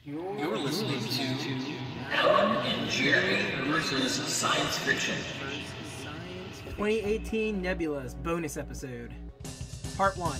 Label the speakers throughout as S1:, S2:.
S1: You're listening to Alan and Jeremy versus Science Fiction.
S2: 2018 Nebulas bonus episode, Part 1.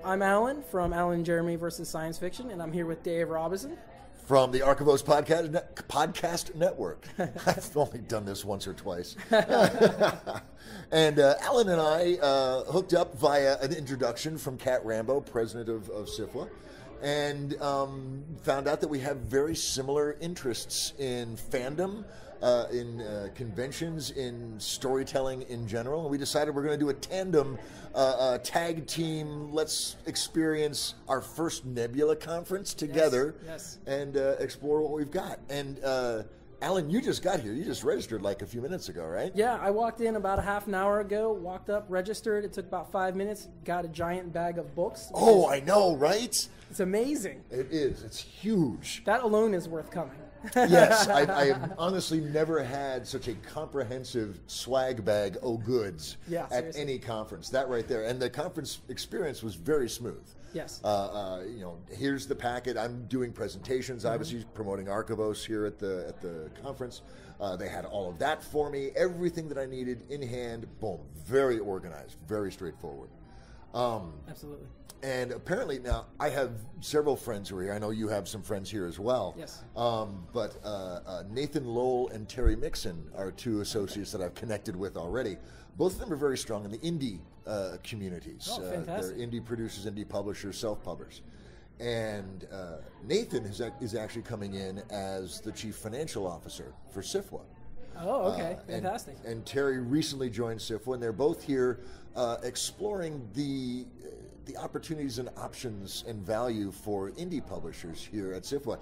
S2: I'm Alan from Alan and Jeremy versus Science Fiction, and I'm here with Dave Robinson.
S3: From the Archivos podcast network. I've only done this once or twice. And Alan and I hooked up via an introduction from Kat Rambo, president of SFWA, and found out that we have very similar interests in fandom, in conventions, in storytelling in general. And we decided we're going to do a tandem tag team. Let's experience our first Nebula Conference together.
S2: Yes.
S3: And explore what we've got. And Alan, you just got here. You just registered like a few minutes ago, right?
S2: Yeah, I walked in about a half an hour ago, walked up, registered. It took about 5 minutes, got a giant bag of books.
S3: Oh, I know, right?
S2: It's amazing.
S3: It is. It's huge.
S2: That alone is worth coming.
S3: Yes, I have honestly never had such a comprehensive swag bag of goods at any conference. That right there. And the conference experience was very smooth.
S2: Yes.
S3: Here's the packet. I'm doing presentations, obviously promoting Archivos here at the conference. They had all of that for me. Everything that I needed in hand. Boom. Very organized. Very straightforward.
S2: Absolutely.
S3: And apparently now I have several friends who are here. I know you have some friends here as well.
S2: Yes.
S3: But Nathan Lowell and Terry Mixon are two associates that I've connected with already. Both of them are very strong in the indie communities.
S2: Oh, fantastic.
S3: They're indie producers, indie publishers, self-publishers. And Nathan is actually coming in as the chief financial officer for SFWA.
S2: Oh, okay. Fantastic.
S3: And Terry recently joined SFWA, and they're both here exploring the opportunities and options and value for indie publishers here at SFWA.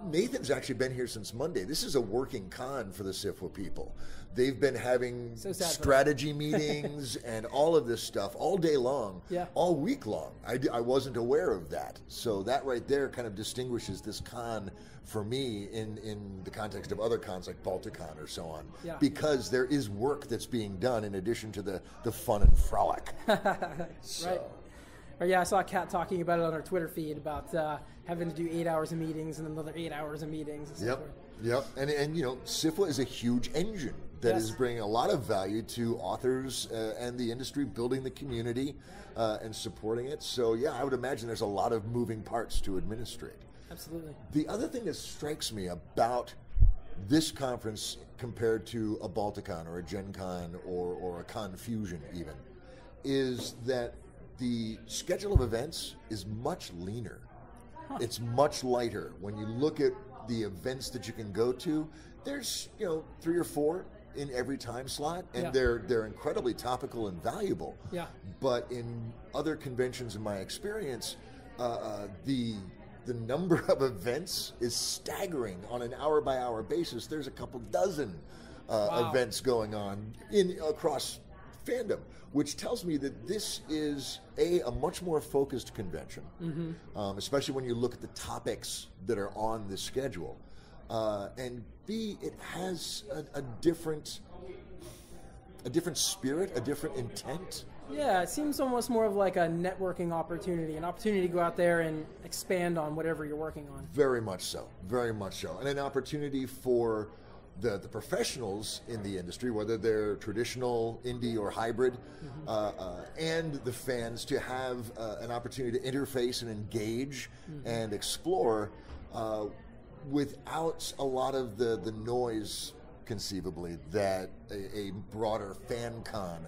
S3: Nathan's actually been here since Monday. This is a working con for the SFWA people. They've been having strategy meetings and all of this stuff all day long, all week long. I wasn't aware of that. So that right there kind of distinguishes this con for me in the context of other cons like Balticon or so on, because there is work that's being done in addition to the fun and frolic.
S2: Right. Or I saw Kat talking about it on her Twitter feed about having to do 8 hours of meetings and another 8 hours of meetings. And
S3: Yep. And SFWA is a huge engine that is bringing a lot of value to authors and the industry, building the community and supporting it. So I would imagine there's a lot of moving parts to administrate.
S2: Absolutely.
S3: The other thing that strikes me about this conference compared to a Balticon or a Gen Con or a Confusion even is that the schedule of events is much leaner. It's much lighter. When you look at the events that you can go to, there's 3 or 4 in every time slot, and they're incredibly topical and valuable. Yeah. But in other conventions, in my experience, the number of events is staggering on an hour-by-hour basis. There's a couple dozen events going on across fandom, which tells me that this is a much more focused convention, especially when you look at the topics that are on the schedule, and B, it has a different spirit, a different intent.
S2: Yeah, it seems almost more of like a networking opportunity, an opportunity to go out there and expand on whatever you're working on.
S3: Very much so, and an opportunity for the professionals in the industry, whether they're traditional, indie, or hybrid, and the fans to have an opportunity to interface and engage and explore without a lot of the noise, conceivably, that a broader fan con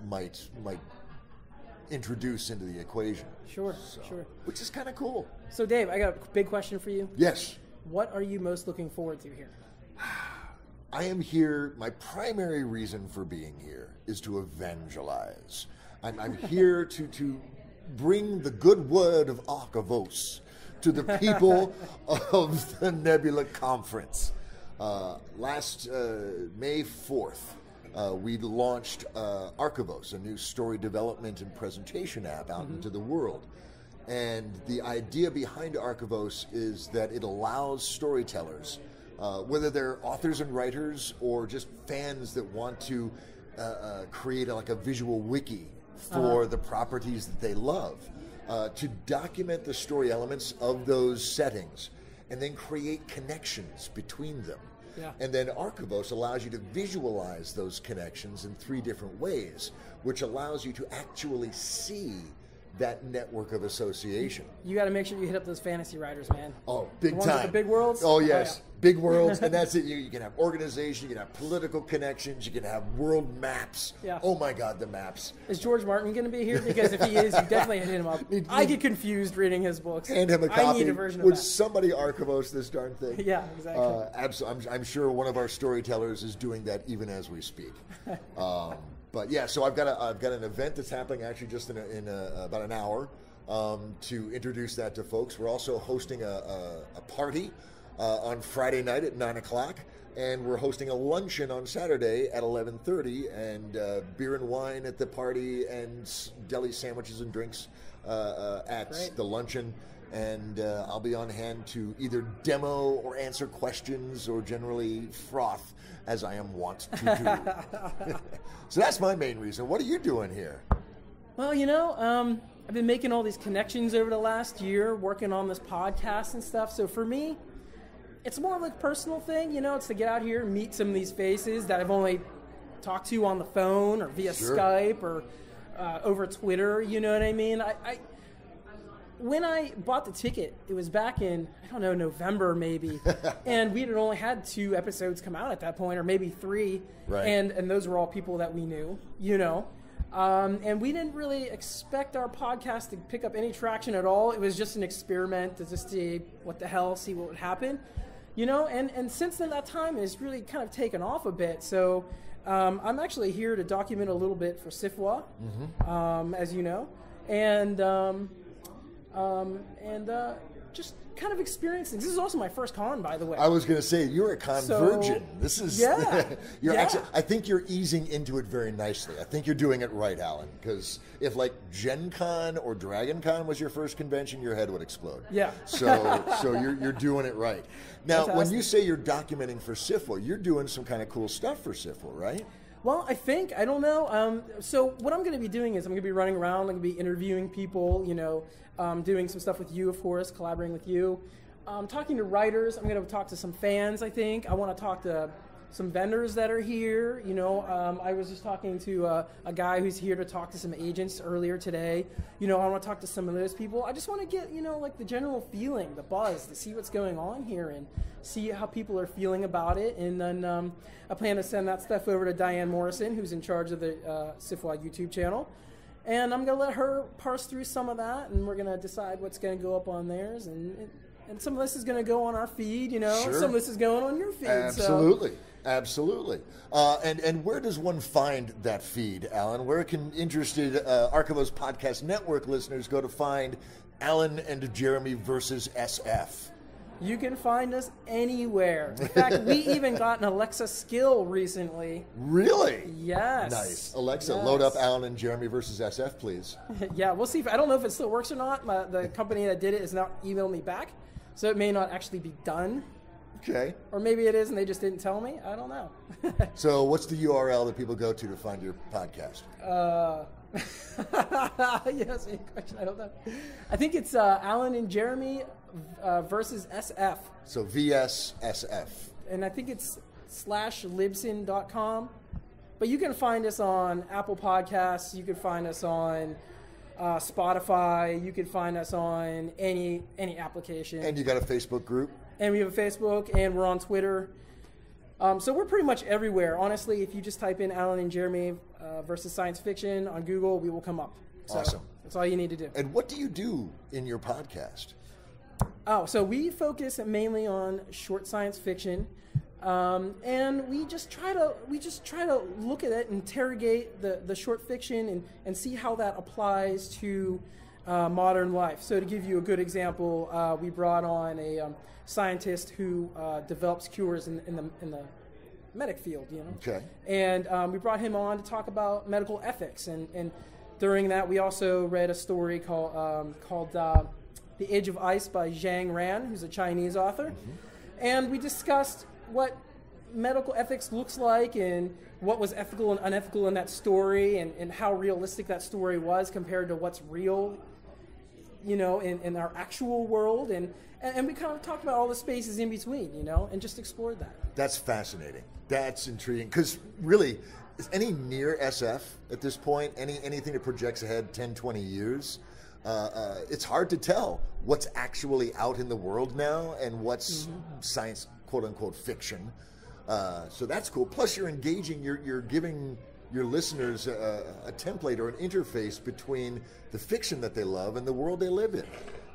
S3: might introduce into the equation.
S2: Sure.
S3: Which is kind of cool.
S2: So Dave, I got a big question for you.
S3: Yes.
S2: What are you most looking forward to here?
S3: I am here, my primary reason for being here is to evangelize. I'm here to bring the good word of Archivos to the people of the Nebula Conference. Last May 4th, we launched Archivos, a new story development and presentation app out into the world. And the idea behind Archivos is that it allows storytellers, whether they're authors and writers or just fans that want to create a visual wiki for the properties that they love, to document the story elements of those settings and then create connections between them.
S2: Yeah.
S3: And then Archivos allows you to visualize those connections in 3 different ways, which allows you to actually see that network of association.
S2: You got to make sure you hit up those fantasy writers, man.
S3: Oh, big
S2: the ones
S3: time.
S2: with the big worlds?
S3: Oh, yes.
S2: Oh, yeah.
S3: Big worlds, and that's it. You can have organization, you can have political connections, you can have world maps.
S2: Yeah.
S3: Oh, my God, the maps.
S2: Is George Martin going to be here? Because if he is, you definitely hit him up. I get confused reading his books.
S3: Hand him a copy.
S2: I need a version of
S3: Would
S2: that.
S3: somebody Archivos this darn thing?
S2: Yeah, exactly.
S3: Absolutely. I'm sure one of our storytellers is doing that even as we speak. But yeah, so I've got an event that's happening actually just in about an hour to introduce that to folks. We're also hosting a party on Friday night at 9 o'clock, and we're hosting a luncheon on Saturday at 11:30, and beer and wine at the party, and deli sandwiches and drinks at
S2: Great.
S3: the luncheon. And I'll be on hand to either demo or answer questions or generally froth, as I am wont to do. So that's my main reason. What are you doing here?
S2: Well, I've been making all these connections over the last year, working on this podcast and stuff. So for me, it's more of a personal thing, it's to get out here and meet some of these faces that I've only talked to on the phone or via
S3: Sure.
S2: Skype or over Twitter, you know what I mean? When I bought the ticket, it was back in, November maybe, and we had only had 2 episodes come out at that point, or maybe 3,
S3: Right.
S2: and those were all people that we knew, and we didn't really expect our podcast to pick up any traction at all. It was just an experiment to just see what the hell, see what would happen, and since then that time has really kind of taken off a bit. So I'm actually here to document a little bit for SFWA, as you know, and just kind of experiencing. This is also my first con, by the way.
S3: I was going to say, you're a convergent. This is,
S2: yeah.
S3: you're
S2: Yeah.
S3: actually, I think you're easing into it very nicely. I think you're doing it right, Alan, because if Gen Con or Dragon Con was your first convention, your head would explode.
S2: Yeah.
S3: So you're doing it right. Now, when
S2: Fantastic.
S3: you say you're documenting for SFWA, you're doing some kind of cool stuff for SFWA, right?
S2: Well, I don't know. So what I'm going to be doing is I'm going to be running around. I'm going to be interviewing people, doing some stuff with you, of course, collaborating with you. Talking to writers. I'm going to talk to some fans, I think. I want to talk to some vendors that are here. I was just talking to a guy who's here to talk to some agents earlier today. I want to talk to some of those people. I just want to get, the general feeling, the buzz, to see what's going on here and see how people are feeling about it. And then I plan to send that stuff over to Diane Morrison, who's in charge of the SFWA YouTube channel. And I'm going to let her parse through some of that, and we're going to decide what's going to go up on theirs. And some of this is going to go on our feed,
S3: Sure.
S2: Some of this is going on your feed.
S3: Absolutely. Absolutely. And where does one find that feed, Alan? Where can interested Archivos Podcast Network listeners go to find Alan and Jeremy versus SF?
S2: You can find us anywhere. In fact, we even got an Alexa skill recently.
S3: Really?
S2: Yes.
S3: Nice. Alexa,
S2: Yes.
S3: load up Alan and Jeremy versus SF, please.
S2: Yeah, we'll see. I don't know if it still works or not. The company that did it has not emailed me back, so it may not actually be done.
S3: Okay.
S2: Or maybe it is and they just didn't tell me. I don't know.
S3: So what's the URL that people go to find your podcast?
S2: Yes, good question. I don't know. I think it's Alan and Jeremy versus SF.
S3: So VSSF.
S2: And I think it's /libsyn.com. But you can find us on Apple Podcasts. You can find us on Spotify. You can find us on any application.
S3: And you got a Facebook group?
S2: And we have a Facebook, and we're on Twitter. So we're pretty much everywhere. Honestly, if you just type in Alan and Jeremy versus science fiction on Google, we will come up. So
S3: Awesome.
S2: That's all you need to do.
S3: And what do you do in your podcast?
S2: Oh, so we focus mainly on short science fiction, and we just try to look at it, interrogate the short fiction, and see how that applies to modern life. So to give you a good example, we brought on a scientist who develops cures in the medic field, you know.
S3: Okay.
S2: And we brought him on to talk about medical ethics. And during that, we also read a story called The Age of Ice by Zhang Ran, who's a Chinese author. And we discussed what medical ethics looks like and what was ethical and unethical in that story, and how realistic that story was compared to what's real, you know, in our actual world. And we kind of talked about all the spaces in between, you know, and just explored that.
S3: That's fascinating. That's intriguing. Because really, is any near SF at this point, anything that projects ahead 10, 20 years, it's hard to tell what's actually out in the world now and what's science, quote unquote, fiction. So that's cool. Plus, you're engaging, you're giving your listeners a template or an interface between the fiction that they love and the world they live in.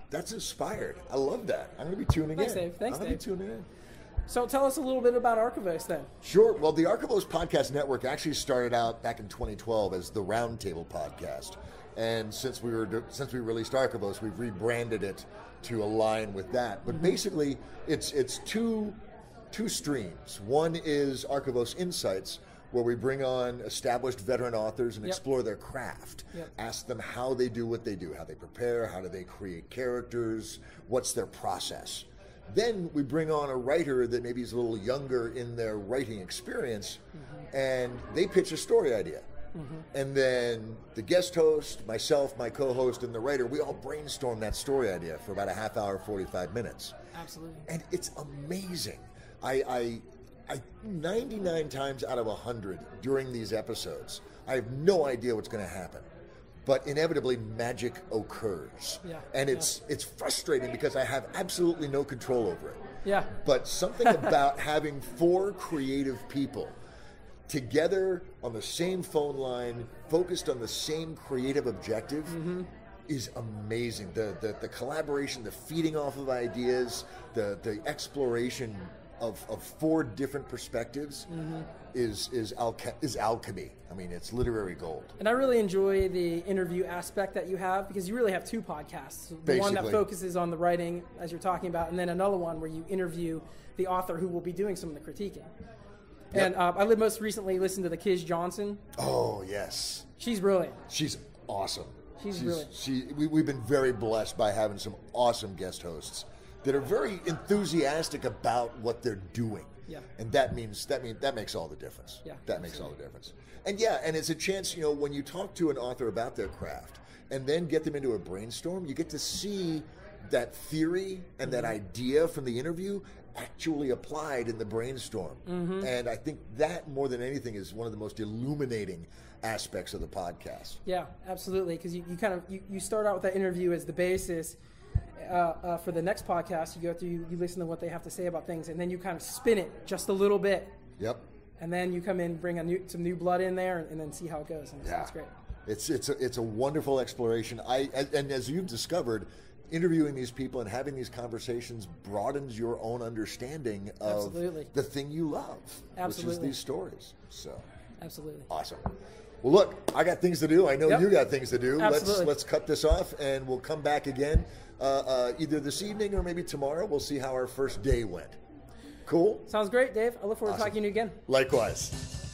S3: That's inspired. I love that. I'm going to be tuning
S2: Thanks,
S3: in.
S2: Dave. Thanks,
S3: I'm
S2: Dave.
S3: going to be tuning in.
S2: So tell us a little bit about Archivos then.
S3: Sure. Well, the Archivos Podcast Network actually started out back in 2012 as the Roundtable Podcast. And since we released Archivos, we've rebranded it to align with that. But basically, it's two streams. One is Archivos Insights, where we bring on established veteran authors and explore their craft. Ask them how they do what they do, how they prepare, how do they create characters, what's their process. Then we bring on a writer that maybe is a little younger in their writing experience, and they pitch a story idea. And then the guest host, myself, my co-host, and the writer, we all brainstorm that story idea for about a half hour, 45 minutes.
S2: Absolutely.
S3: And it's amazing. I 99 times out of 100 during these episodes, I have no idea what's going to happen. But inevitably, magic occurs. And it's frustrating because I have absolutely no control over it. But something about having 4 creative people together on the same phone line, focused on the same creative objective, is amazing. The collaboration, the feeding off of ideas, the exploration of 4 different perspectives is alchemy. I mean, it's literary gold.
S2: And I really enjoy the interview aspect that you have, because you really have 2 podcasts. The one that focuses on the writing, as you're talking about, and then another one where you interview the author who will be doing some of the critiquing. And I most recently listened to the Kiz Johnson.
S3: Oh, yes.
S2: She's brilliant.
S3: She's awesome.
S2: She's brilliant.
S3: We've been very blessed by having some awesome guest hosts that are very enthusiastic about what they're doing. And that makes all the difference. That makes all the difference. And and it's a chance, you know, when you talk to an author about their craft and then get them into a brainstorm, you get to see that theory and that idea from the interview actually applied in the brainstorm. And I think that, more than anything, is one of the most illuminating aspects of the podcast.
S2: Yeah, absolutely. Because you start out with that interview as the basis for the next podcast. You go through, you listen to what they have to say about things, and then you kind of spin it just a little bit. And then you come in, bring some new blood in there, and then see how it goes. And it's great.
S3: It's a wonderful exploration. And as you've discovered, interviewing these people and having these conversations broadens your own understanding of the thing you love, which is these stories. So, awesome. Well, look, I got things to do. I know you got things to do. Let's cut this off, and we'll come back again either this evening or maybe tomorrow. We'll see how our first day went. Cool?
S2: Sounds great, Dave. I look forward to talking to you again.
S3: Likewise.